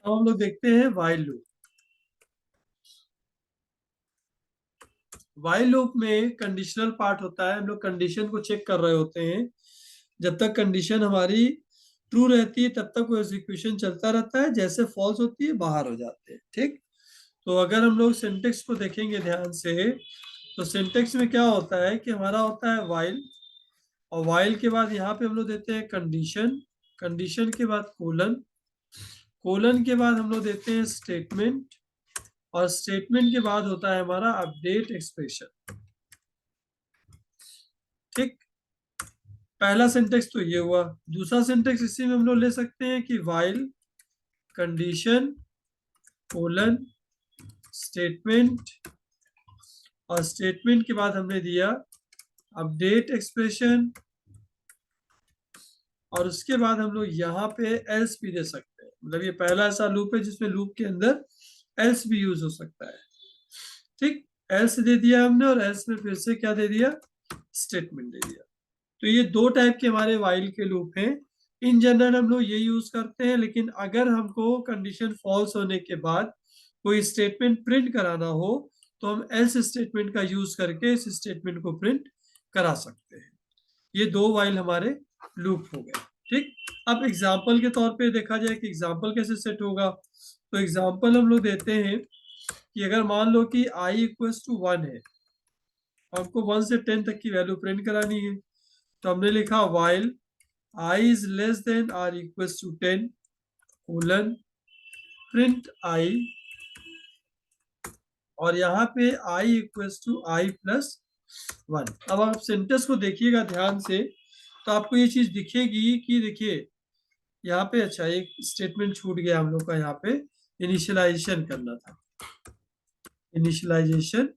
अब हम लोग देखते हैं वाइल लूप। वाइल लूप में कंडीशनल पार्ट होता है, हम लोग कंडीशन को चेक कर रहे होते हैं। जब तक कंडीशन हमारी ट्रू रहती है तब तक वो एग्जीक्यूशन चलता रहता है, जैसे फॉल्स होती है बाहर हो जाते हैं। ठीक, तो अगर हम लोग सिंटेक्स को देखेंगे ध्यान से, तो सिंटेक्स में क्या होता है कि हमारा होता है वाइल, और वाइल के बाद यहाँ पे हम लोग देते हैं कंडीशन, कंडीशन के बाद कोलन, कोलन के बाद हम लोग देते हैं स्टेटमेंट, और स्टेटमेंट के बाद होता है हमारा अपडेट एक्सप्रेशन। ठीक, पहला सिंटेक्स तो ये हुआ। दूसरा सिंटेक्स इसी में हम लोग ले सकते हैं कि वाइल कंडीशन कोलन स्टेटमेंट, और स्टेटमेंट के बाद हमने दिया अपडेट एक्सप्रेशन, और उसके बाद हम लोग यहाँ पे एल्स भी दे सकते हैं। मतलब ये पहला ऐसा लूप है जिसमें लूप के अंदर एल्स भी यूज हो सकता है। ठीक, एल्स दे दिया हमने, और एल्स में फिर से क्या दे दिया, स्टेटमेंट दे दिया। तो ये दो टाइप के हमारे वाइल के लूप हैं। इन जनरल हम लोग ये यूज करते हैं, लेकिन अगर हमको कंडीशन फॉल्स होने के बाद कोई स्टेटमेंट प्रिंट कराना हो तो हम एल्स स्टेटमेंट का यूज करके इस स्टेटमेंट को प्रिंट करा सकते हैं। ये दो वाइल हमारे लूप हो गए। ठीक, अब एग्जाम्पल के तौर पे देखा जाए कि एग्जाम्पल कैसे सेट होगा। तो एग्जाम्पल हम लोग देते हैं कि अगर मान लो कि i इक्वल्स टू 1 है, हमको 1 से 10 तक की वैल्यू प्रिंट करानी है, तो हमने लिखा while i is less than or equals to 10 colon print i, और यहाँ पे i equals to i plus 1। अब आप सेंटेंस को देखिएगा ध्यान से, तो आपको ये चीज दिखेगी कि देखिए यहाँ पे, अच्छा एक स्टेटमेंट छूट गया हम लोग का, यहाँ पे इनिशियलाइजेशन करना था, इनिशियलाइजेशन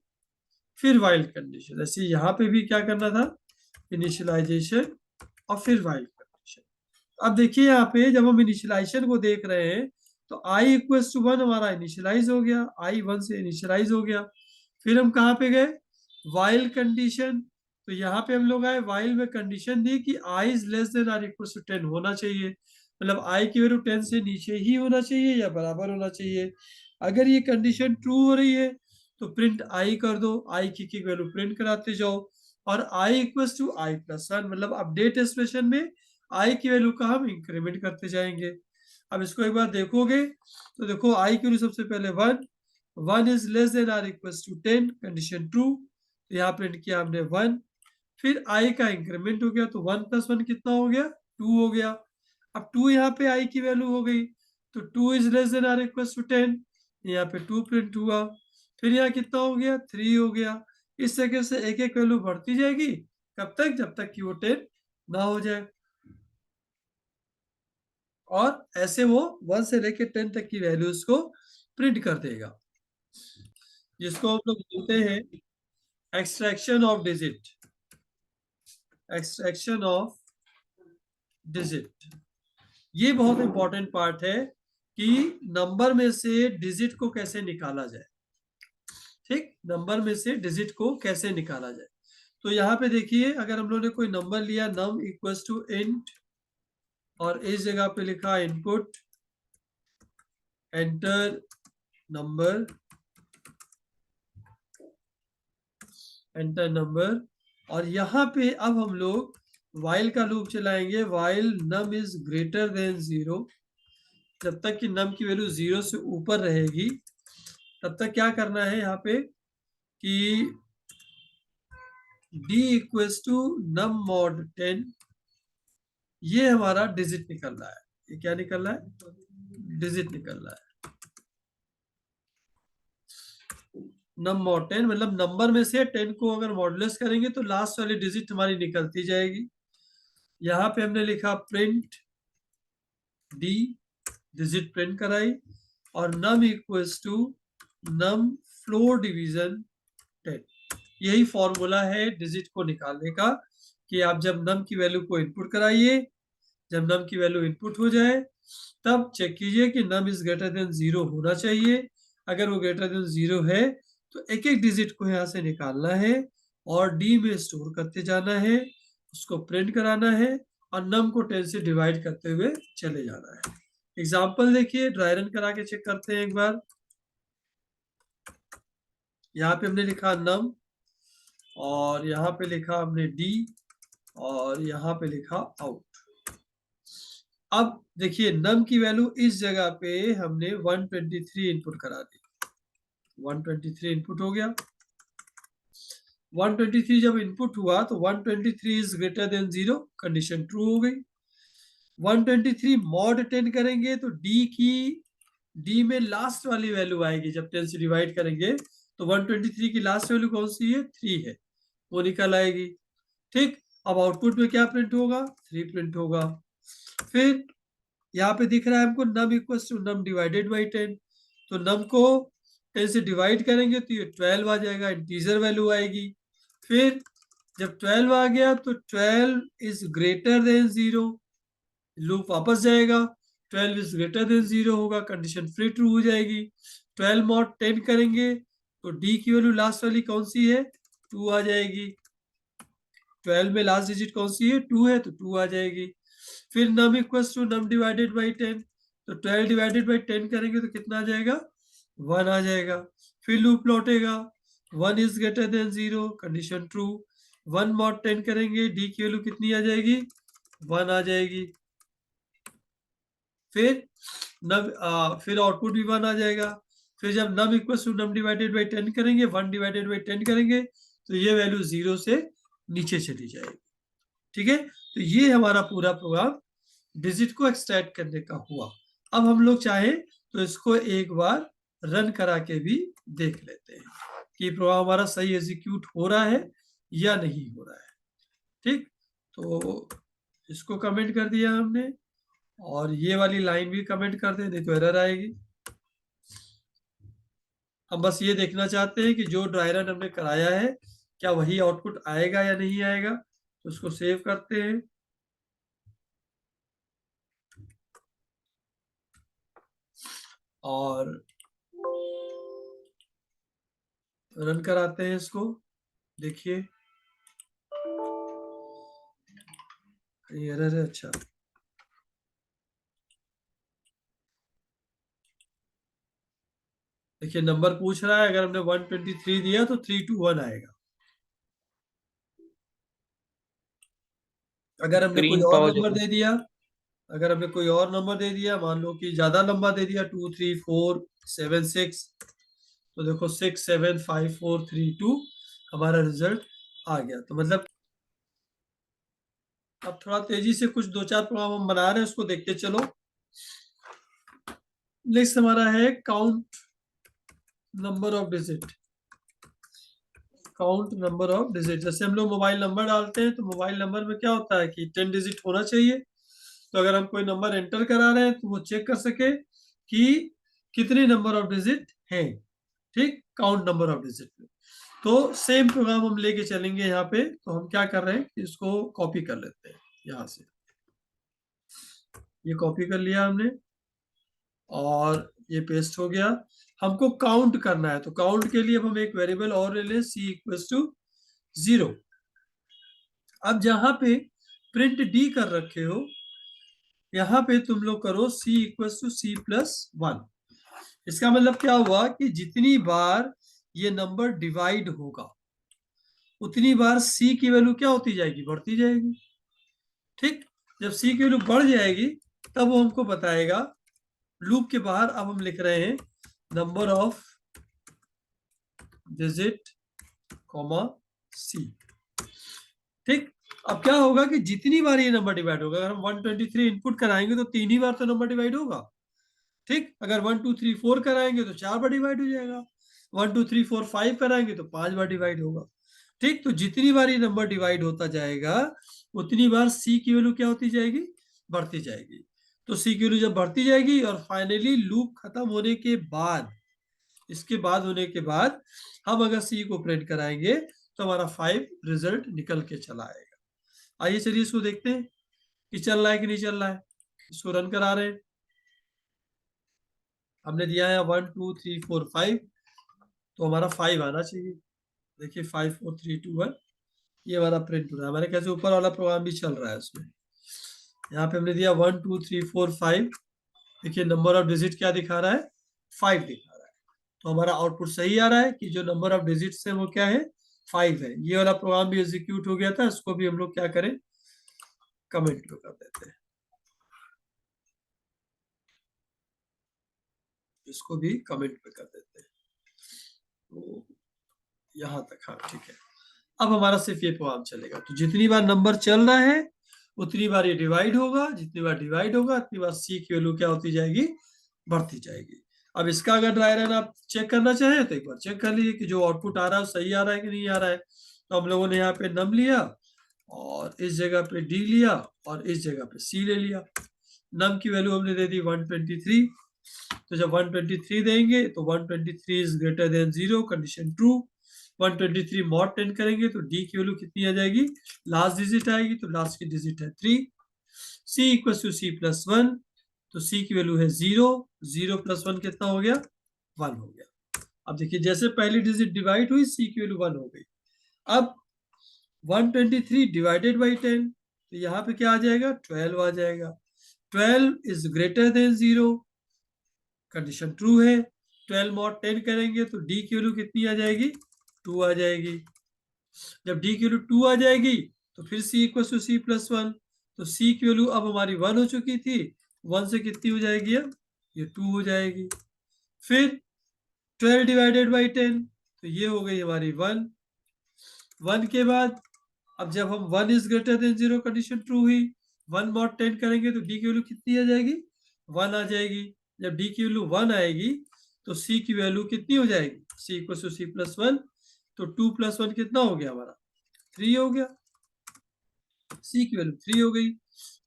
फिर वाइल कंडीशन। ऐसे यहाँ पे भी क्या करना था, इनिशियलाइजेशन और फिर वाइल कंडीशन। अब देखिए यहाँ पे जब हम इनिशियलाइजेशन को देख रहे हैं तो i इक्वल्स टू 1 हमारा इनिशियलाइज हो गया, i 1 से इनिशियलाइज हो गया। फिर हम कहाँ पे गए, वाइल कंडीशन। तो यहाँ पे हम लोग आए, वाइल में कंडीशन दी कि i is less than or equals to 10 होना चाहिए, मतलब i की वैल्यू 10 से नीचे ही होना चाहिए या बराबर होना चाहिए। अगर ये कंडीशन ट्रू हो रही है तो प्रिंट i कर दो, i की वैल्यू प्रिंट कराते जाओ, और i equals to i plus 1, मतलब अपडेट एक्सप्रेशन में i की वैल्यू का हम इंक्रीमेंट करते जाएंगे। अब इसको एक बार देखोगे तो देखो i की वैल्यू सबसे पहले 1, 1 is less than or equals to 10, condition true, तो यहाँ प्रिंट किया हमने 1। फिर i का इंक्रीमेंट हो गया, तो 1 प्लस 1 कितना हो गया, 2 हो गया। अब 2 यहाँ पे i की वैल्यू हो गई, तो 2 is less than or equals to 10, यहाँ पे 2 प्रिंट हुआ। फिर यहाँ कितना हो गया, 3 हो गया। इस तरीके से एक एक वैल्यू बढ़ती जाएगी, कब तक, जब तक कि वो 10 ना हो जाए। और ऐसे वो 1 से लेके 10 तक की वैल्यूज को प्रिंट कर देगा, जिसको हम लोग बोलते हैं extraction of digit, extraction of digit. ये बहुत इंपॉर्टेंट पार्ट है कि नंबर में से डिजिट को कैसे निकाला जाए। ठीक, नंबर में से डिजिट को कैसे निकाला जाए। तो यहाँ पे देखिए, अगर हम लोग ने कोई नंबर लिया num इक्वल्स टू इंट, और इस जगह पे लिखा input enter number, enter number, और यहाँ पे अब हम लोग वाइल का लूप चलाएंगे, while num is greater than 0। जब तक कि num की वैल्यू 0 से ऊपर रहेगी तब तक क्या करना है यहाँ पे कि d equals to num mod 10, ये हमारा डिजिट निकल रहा है। ये क्या निकल रहा है, डिजिट निकल रहा है। num mod 10 मतलब नंबर में से 10 को अगर मॉडुलस करेंगे तो लास्ट वाली डिजिट हमारी निकलती जाएगी। यहाँ पे हमने लिखा प्रिंट d, डिजिट प्रिंट कराई, और num equals to num floor division 10। यही फॉर्मूला है डिजिट को निकालने का, कि आप जब num की वैल्यू को इनपुट कराइए, जब num की वैल्यू इनपुट हो जाए तब चेक कीजिए कि num इज ग्रेटर देन 0 होना चाहिए। अगर वो ग्रेटर देन 0 है तो एक एक डिजिट को यहाँ से निकालना है और d में स्टोर करते जाना है, उसको प्रिंट कराना है, और num को 10 से डिवाइड करते हुए चले जाना है। एग्जाम्पल देखिए, ड्राई रन करा के चेक करते हैं एक बार। यहाँ पे हमने लिखा नम, और यहाँ पे लिखा हमने डी, और यहाँ पे लिखा आउट। अब देखिए नम की वैल्यू इस जगह पे हमने 123 इनपुट करा दी। 123 इनपुट हो गया। 123 जब इनपुट हुआ तो 123 is greater than 0, condition true हो गई। 123 मॉड 10 करेंगे तो डी में लास्ट वाली वैल्यू आएगी। जब 10 से डिवाइड करेंगे तो 123 की लास्ट वैल्यू कौन सी है? 3 है, वो निकल आएगी। ठीक, अब आउटपुट में क्या प्रिंट होगा? 3 प्रिंट होगा। फिर यहाँ पे दिख रहा है हमको num equal to num divided by 10, तो नम को 10 से डिवाइड करेंगे तो ये 12 आ जाएगा, इंटीजर वैल्यू आएगी। फिर जब 12 आ गया तो 12 इज ग्रेटर देन 0, लूप वापस जाएगा, 12 इज ग्रेटर देन 0 होगा, कंडीशन फिर ट्रू हो जाएगी। 12 मॉड 10 करेंगे तो डी की वैल्यू लास्ट वाली कौन सी है? 2 आ जाएगी। 12 में लास्ट डिजिट कौन सी है? 2 है, तो 2 आ जाएगी। फिर num equals to num divided by 10, तो 12 डिवाइडेड बाई 10 करेंगे तो कितना आ जाएगा? 1 आ जाएगा। फिर लूप लौटेगा, 1 is greater than 0, condition true. 1 mod 10 करेंगे, डी की वैल्यू कितनी आ जाएगी? 1 आ जाएगी। फिर फिर आउटपुट भी 1 आ जाएगा। फिर जब num equal to num divided by 10 करेंगे, 1 डिवाइडेड बाई 10 करेंगे तो ये वैल्यू 0 से नीचे चली जाएगी। ठीक है, तो ये हमारा पूरा प्रोग्राम डिजिट को एक्सट्रैक्ट करने का हुआ। अब हम लोग चाहें तो इसको एक बार रन करा के भी देख लेते हैं कि प्रोग्राम हमारा सही एग्जीक्यूट हो रहा है या नहीं हो रहा है। ठीक, तो इसको कमेंट कर दिया हमने, और ये वाली लाइन भी कमेंट कर दें, नहीं तो एरर आएगी। हम बस ये देखना चाहते हैं कि जो ड्राई रन हमने कराया है क्या वही आउटपुट आएगा या नहीं आएगा, तो उसको सेव करते हैं और रन कराते हैं इसको। देखिए एरर है, अच्छा देखिए नंबर पूछ रहा है, अगर हमने 123 दिया तो 321 आएगा। अगर हमने कोई स्क्रीन और पॉज नंबर हो। दे दिया, अगर हमने कोई और नंबर दे दिया, मान लो कि ज्यादा लंबा दे दिया, 23476, तो देखो 675432 हमारा रिजल्ट आ गया। तो मतलब अब थोड़ा तेजी से कुछ दो चार प्रोग्राम हम बना रहे हैं, उसको देखते चलो। नेक्स्ट हमारा है count number of digit. Count number of digit, जैसे हम लोग मोबाइल नंबर डालते हैं तो मोबाइल नंबर में क्या होता है कि 10 डिजिट होना चाहिए। तो अगर हम कोई नंबर एंटर करा रहे हैं तो वो चेक कर सके कि कितने नंबर ऑफ डिजिट हैं। ठीक, काउंट नंबर ऑफ डिजिट में। तो सेम प्रोग्राम हम लेके चलेंगे यहाँ पे। तो हम क्या कर रहे हैं कि इसको कॉपी कर लेते हैं यहाँ से। ये कॉपी कर लिया हमने और ये पेस्ट हो गया। हमको काउंट करना है, तो काउंट के लिए अब हम एक वेरिएबल और ले लें, सी इक्वल्स टू 0। अब जहां पे प्रिंट डी कर रखे हो, यहाँ पे तुम लोग करो सी इक्वल्स टू सी प्लस 1। इसका मतलब क्या हुआ कि जितनी बार ये नंबर डिवाइड होगा उतनी बार सी की वैल्यू क्या होती जाएगी? बढ़ती जाएगी। ठीक, जब सी की वैल्यू बढ़ जाएगी तब वो हमको बताएगा। लूप के बाहर अब हम लिख रहे हैं नंबर ऑफ डिजिट कॉमा सी। ठीक, अब क्या होगा कि जितनी बार ये नंबर डिवाइड होगा, अगर हम 123 इनपुट कराएंगे तो 3 ही बार तो नंबर डिवाइड होगा। ठीक, अगर 1 2 3 4 कराएंगे तो 4 बार डिवाइड हो जाएगा। 1 2 3 4 5 कराएंगे तो 5 बार डिवाइड होगा। ठीक, तो जितनी बार ये नंबर डिवाइड होता जाएगा उतनी बार सी की वैल्यू क्या होती जाएगी? बढ़ती जाएगी। तो सी की वैल्यू जब बढ़ती जाएगी और फाइनली लूप खत्म होने के बाद, इसके बाद होने के बाद हम अगर सी को प्रिंट कराएंगे तो हमारा 5 रिजल्ट निकल के चला आएगा। आइए चलिए इसको देखते हैं कि चल रहा है कि नहीं चल रहा है। इसको रन करा रहे हैं। हमने दिया है 1 2 3 4 5, तो हमारा 5 आना चाहिए। देखिए 5 4 3 2 1, ये हमारा प्रिंट हो रहा है। हमारे कैसे ऊपर वाला प्रोग्राम भी चल रहा है उसमें। यहाँ पे हमने दिया 1 2 3 4 5, देखिए नंबर ऑफ डिजिट क्या दिखा रहा है, 5 दिखा रहा है। तो हमारा आउटपुट सही आ रहा है कि जो नंबर ऑफ डिजिट्स है वो क्या है, 5 है। ये वाला प्रोग्राम भी एग्जीक्यूट हो गया था, इसको भी हम लोग क्या करें, कमेंट में कर देते हैं, इसको भी कमेंट में कर देते हैं। तो यहां तक, हाँ ठीक है। अब हमारा सिर्फ ये प्रोग्राम चलेगा, तो जितनी बार नंबर चल रहा है उतनी बार ये डिवाइड होगा, जितनी बार डिवाइड होगा उतनी बार सी की वैल्यू क्या होती जाएगी, बढ़ती जाएगी। अब इसका अगर ड्राई रन आप चेक करना चाहें तो एक बार चेक कर लीजिए कि जो आउटपुट आ रहा है वो सही आ रहा है कि नहीं आ रहा है। तो हम लोगों ने यहाँ पे नम लिया और इस जगह पे डी लिया और इस जगह पे सी ले लिया। नम की वैल्यू हमने दे दी 123। तो जब 123 देंगे तो 123 is greater than 0, condition true. 123 mod 10 करेंगे तो डी की वैल्यू कितनी आ जाएगी, लास्ट डिजिट आएगी, तो लास्ट की डिजिट है 3। सी इक्वल टू सी प्लस 1, तो सी की वैल्यू है 0, 0 प्लस 1 कितना हो गया, 1 हो गया। अब देखिए जैसे पहली डिजिट डिवाइड हुई सी की वैल्यू 1 हो गई। अब 123 डिवाइडेड बाई 10, तो यहाँ पे क्या आ जाएगा, 12 आ जाएगा। 12 is greater than 0, condition true है। 12 मॉड 10 करेंगे तो डी की वैल्यू कितनी आ जाएगी, 2 आ जाएगी। जब डी की वैल्यू 2 आ जाएगी तो फिर सी इक्वल टू सी प्लस 1, तो सी की वैल्यू अब हमारी 1 हो चुकी थी, 1 से कितनी हो जाएगी, अब ये 2 हो जाएगी। फिर 12 डिवाइडेड बाई 10, तो ये हो गई हमारी 1। 1 के बाद अब जब हम 1 is greater than 0 condition true हुई, 1 मॉड 10 करेंगे तो डी की वैल्यू कितनी आ जाएगी, 1 आ जाएगी। जब डी की वैल्यू 1 आएगी तो सी की वैल्यू कितनी हो जाएगी, सी इक्वल टू सी प्लस 1, तो 2 प्लस 1 कितना हो गया हमारा, 3 हो गया। सी की वैल्यू 3 हो गई।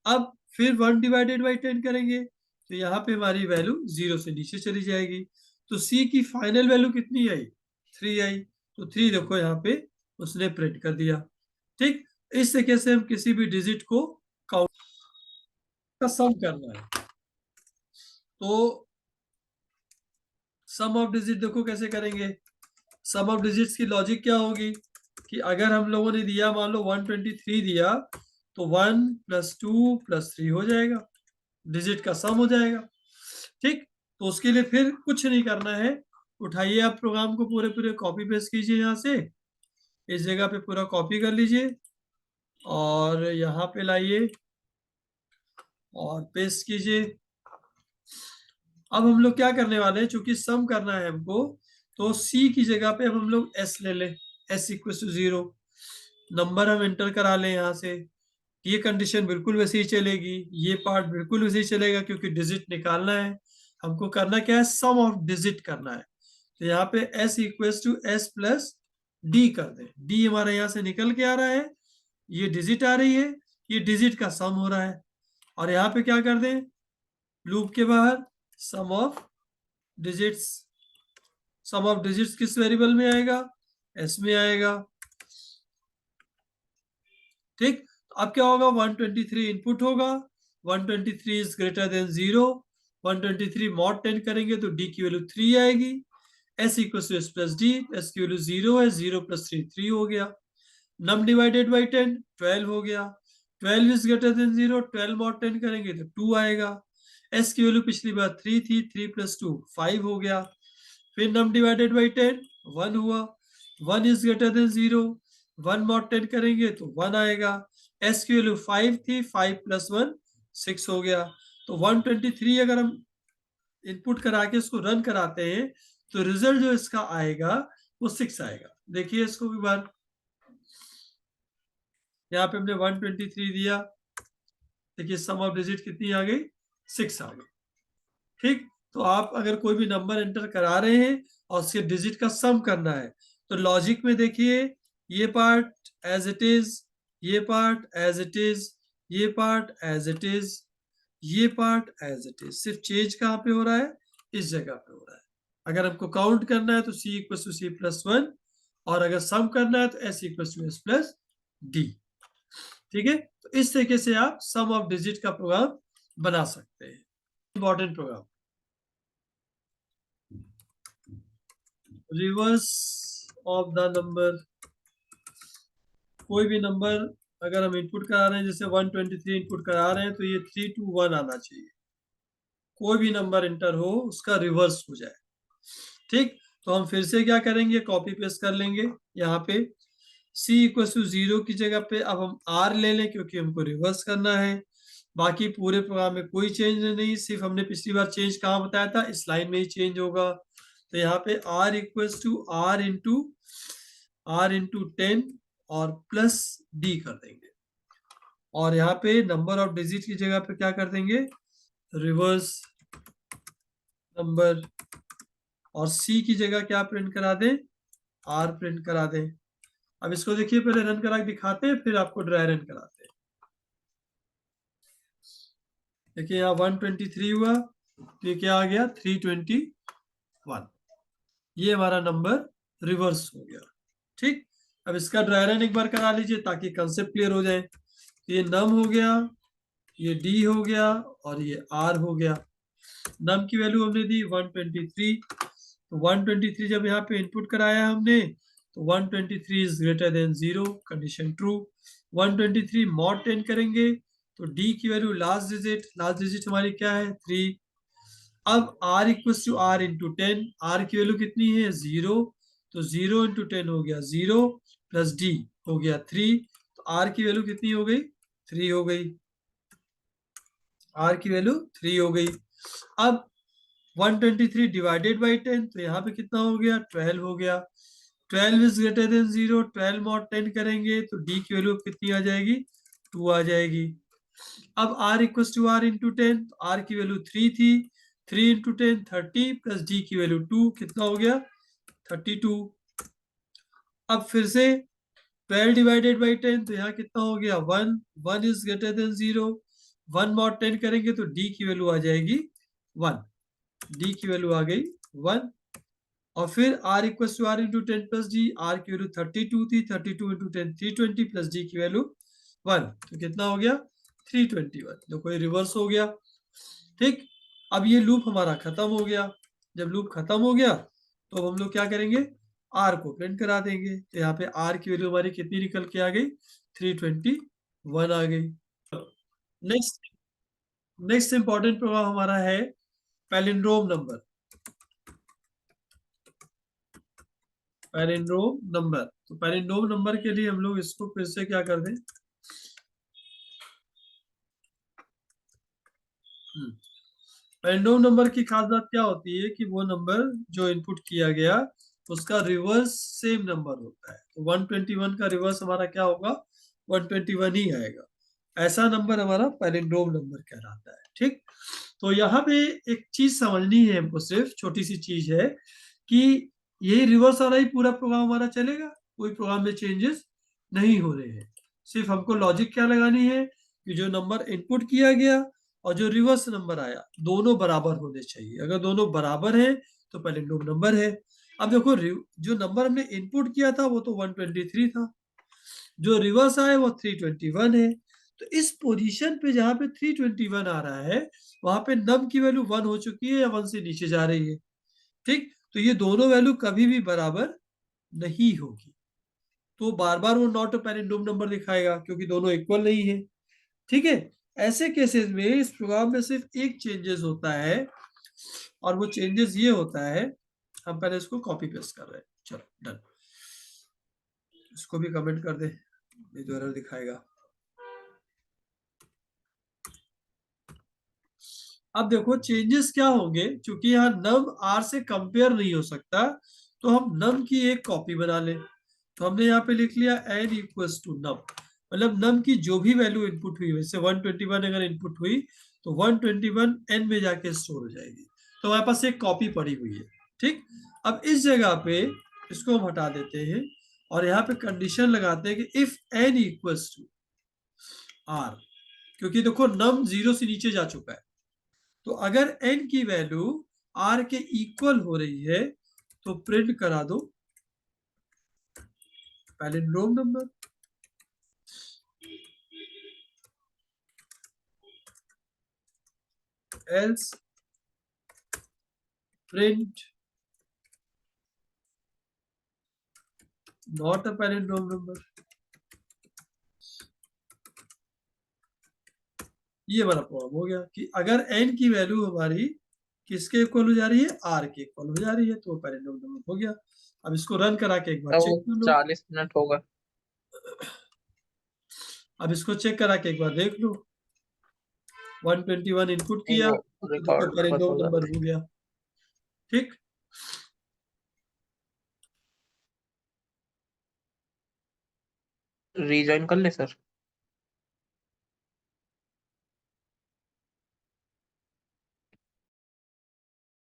अब फिर 1 डिवाइडेड बाई 10 करेंगे तो यहाँ पे हमारी वैल्यू 0 से नीचे चली जाएगी, तो सी की फाइनल वैल्यू कितनी आई, 3 आई। तो 3 देखो यहाँ पे उसने प्रिंट कर दिया। ठीक, इस तरीके से हम किसी भी डिजिट को काउंट का सम करना है। तो सम ऑफ डिजिट देखो कैसे करेंगे। सम ऑफ डिजिट्स की लॉजिक क्या होगी कि अगर हम लोगों ने दिया मान लो 123 दिया तो 1 प्लस 2 प्लस 3 हो जाएगा, डिजिट का सम हो जाएगा। ठीक, तो उसके लिए फिर कुछ नहीं करना है, उठाइए आप प्रोग्राम को पूरे पूरे कॉपी पेस्ट कीजिए, यहाँ से इस जगह पे पूरा कॉपी कर लीजिए और यहाँ पे लाइए और पेस्ट कीजिए। अब हम लोग क्या करने वाले हैं, चूंकि सम करना है हमको, तो सी की जगह पे अब हम लोग एस ले लें, एस इक्वल टू 0। नंबर हम एंटर करा लें यहाँ से, ये कंडीशन बिल्कुल वैसे ही चलेगी, ये पार्ट बिल्कुल वैसे ही चलेगा क्योंकि डिजिट निकालना है हमको। करना क्या है, सम ऑफ डिजिट करना है। तो यहाँ पे s equal to S plus d कर दें। डी हमारा यहाँ से निकल के आ रहा है, ये डिजिट आ रही है, ये डिजिट का सम हो रहा है। और यहाँ पे क्या कर दें, लूप के बाहर sum of digits. Sum of digits किस वेरिएबल में आएगा, एस में आएगा। ठीक, तो अब क्या होगा, 123 इनपुट होगा, 123 इज ग्रेटर देन 0। 123 मॉड 10 करेंगे तो डी की वैल्यू 3 आएगी। S equal to S plus D, S की वैल्यू 0 है, 0 प्लस 3 3 हो गया। नम डिवाइडेड बाई 10 12 हो गया। 12 इज ग्रेटर देन 0, 12 मॉड 10 करेंगे तो 2 आएगा। एस की वैल्यू पिछली बार 3 थी, 3 प्लस 2 5 हो गया। फिर नम डिवाइडेड बाई 10 1 हुआ। 1 इज ग्रेटर देन 0, 1 मॉड 10 करेंगे तो 1 आएगा। एस की वैल्यू 5 थी, 5 प्लस 1 6 हो गया। तो 123 अगर हम इनपुट करा के इसको रन कराते हैं तो रिजल्ट जो इसका आएगा वो 6 आएगा। देखिए इसको भी बार, यहाँ पे हमने 123 दिया, देखिए सम ऑफ डिजिट कितनी आ गई, 6 आ गई। ठीक, तो आप अगर कोई भी नंबर एंटर करा रहे हैं और उसके डिजिट का सम करना है तो लॉजिक में देखिए, ये पार्ट एज इट इज, ये पार्ट एज इट इज, ये पार्ट एज इट इज, ये पार्ट एज इट इज। सिर्फ चेंज कहाँ पे हो रहा है, इस जगह पे हो रहा है। अगर हमको काउंट करना है तो C equal to C plus 1, और अगर सम करना है तो S equal to S plus D. ठीक है, तो इस तरीके से आप सम ऑफ डिजिट का प्रोग्राम बना सकते हैं। Important program, reverse of the number. कोई भी नंबर अगर हम इनपुट करा रहे हैं, जैसे 123 इनपुट करा रहे हैं तो ये 3 to 1 आना चाहिए। कोई भी नंबर इंटर हो उसका रिवर्स हो जाए। ठीक, तो हम फिर से क्या करेंगे, कॉपी पेस्ट कर लेंगे यहाँ पे। c इक्वल टू 0 की जगह पे अब हम r ले लें क्योंकि हमको रिवर्स करना है। बाकी पूरे प्रोग्राम में कोई चेंज नहीं, सिर्फ हमने पिछली बार चेंज कहाँ बताया था, इस लाइन में ही चेंज होगा। तो यहाँ पे r equals to r into 10 और प्लस d कर देंगे। और यहाँ पे नंबर ऑफ डिजिट की जगह पे क्या कर देंगे, रिवर्स नंबर। और c की जगह क्या प्रिंट करा दें, r प्रिंट करा दें। अब इसको देखिए, पहले रन करा के दिखाते हैं फिर आपको ड्राई रन कराते हैं। देखिए यहाँ 123 हुआ, तो ये क्या आ गया 321। ये हमारा नंबर रिवर्स हो गया। ठीक, अब इसका ड्राई रन एक बार करा लीजिए ताकि कंसेप्ट क्लियर हो जाए। तो ये नम हो गया, ये डी हो गया और ये आर हो गया। नम की वैल्यू हमने दी 123, तो 123 जब यहाँ पे इनपुट कराया हमने तो 123 is greater than 0, condition true. 123 mod 10 करेंगे तो डी की वैल्यू लास्ट डिजिट हमारी क्या है 3। अब r equal to r into 10, r की वैल्यू कितनी है 0, तो 0 इंटू 10 हो गया 0 प्लस d हो गया 3, तो r की वैल्यू कितनी हो गई 3 हो गई, r की वैल्यू 3 हो गई। अब 123 डिवाइडेड बाई 10, तो यहाँ पे कितना हो गया 12 हो गया। 12 इज ग्रेटर देन 0, 12 मॉड 10 करेंगे तो d की वैल्यू कितनी आ जाएगी 2 आ जाएगी। अब r equal to r into 10, r की वैल्यू 3 थी, 3 इंटू 10 30 प्लस d की वैल्यू 2, कितना हो गया 32। अब फिर से 12 डिवाइडेड बाई 10, तो यहाँ कितना हो गया 1, 1 इज ग्रेटर देन 0, 1 मॉड 10 करेंगे तो d की वैल्यू आ जाएगी 1, d की वैल्यू आ गई 1। और फिर r equal to r into 10 plus d, r की वैल्यू 32 थी, 32 इंटू 10 320 प्लस d की वैल्यू 1, तो कितना हो गया 321। देखो ये रिवर्स हो गया। ठीक, अब ये लूप हमारा खत्म हो गया। जब लूप खत्म हो गया तो अब हम लोग क्या करेंगे, r को प्रिंट करा देंगे। तो यहाँ पे r की वैल्यू हमारी कितनी निकल के आ गई 321 आ गई। नेक्स्ट नेक्स्ट इंपॉर्टेंट प्रोग्राम हमारा है पैलिंड्रोम नंबर। पैलिंड्रोम नंबर, तो पैलिंड्रोम नंबर के लिए हम लोग इसको फिर से क्या कर दें, पैलिंड्रोम नंबर की खास बात क्या होती है कि वो नंबर जो इनपुट किया गया उसका रिवर्स सेम नंबर होता है। तो 121 का रिवर्स हमारा क्या होगा 121 ही आएगा। ऐसा नंबर हमारा पैलिंड्रोम नंबर कहलाता है। ठीक, तो यहाँ पे एक चीज समझनी है हमको, सिर्फ छोटी सी चीज है कि ये रिवर्स वाला ही पूरा प्रोग्राम हमारा चलेगा, कोई प्रोग्राम में चेंजेस नहीं हो रहे हैं। सिर्फ हमको लॉजिक क्या लगानी है कि जो नंबर इनपुट किया गया और जो रिवर्स नंबर आया दोनों बराबर होने चाहिए। अगर दोनों बराबर हैं तो पैलिंड्रोम नंबर है। अब देखो जो नंबर हमने इनपुट किया था वो तो 123 था, जो रिवर्स आया वो 321 है। तो इस पोजीशन पे जहां पे 321 आ रहा है वहां पे नम की वैल्यू 1 हो चुकी है या 1 से नीचे जा रही है। ठीक, तो ये दोनों वैल्यू कभी भी बराबर नहीं होगी, तो बार बार वो नॉट अ पैलिंड्रोम नंबर दिखाएगा क्योंकि दोनों इक्वल नहीं है। ठीक है, ऐसे केसेस में इस प्रोग्राम में सिर्फ एक चेंजेस होता है और वो चेंजेस ये होता है, हम पहले इसको कॉपी पेस्ट कर रहे हैं, चलो डन। इसको भी कमेंट कर दे, ये जो एरर दिखाएगा। अब देखो चेंजेस क्या होंगे, क्योंकि यहाँ नम आर से कंपेयर नहीं हो सकता तो हम नम की एक कॉपी बना लें। तो हमने यहाँ पे लिख लिया n इक्वल्स टू नम, मतलब नम की जो भी वैल्यू इनपुट हुई, वैसे 121 अगर इनपुट हुई तो 121 n में जाके स्टोर हो जाएगी। तो हमारे पास एक कॉपी पड़ी हुई है। ठीक, अब इस जगह पे इसको हम हटा देते हैं और यहाँ पे कंडीशन लगाते हैं कि if n equals to r, क्योंकि देखो नम 0 से नीचे जा चुका है, तो अगर n की वैल्यू r के इक्वल हो रही है तो प्रिंट करा दो palindrome number. Else print not a palindrome number. ये वाला प्रॉब्लम हो गया कि अगर n की वैल्यू हमारी किसके इक्वल हो जा रही है, r के इक्वल हो जा रही है, तो पैरेलल हो गया। अब इसको रन करा के एक बार तो चेक वो कर लो। 40 मिनट होगा। अब इसको चेक करा के एक बार देख लो। 121 इनपुट नहीं, किया वो तो देखो रिकॉर्ड पैरेलल हो नंबर जाता हो गया। ठीक। है। रीजॉइन कर ले सर।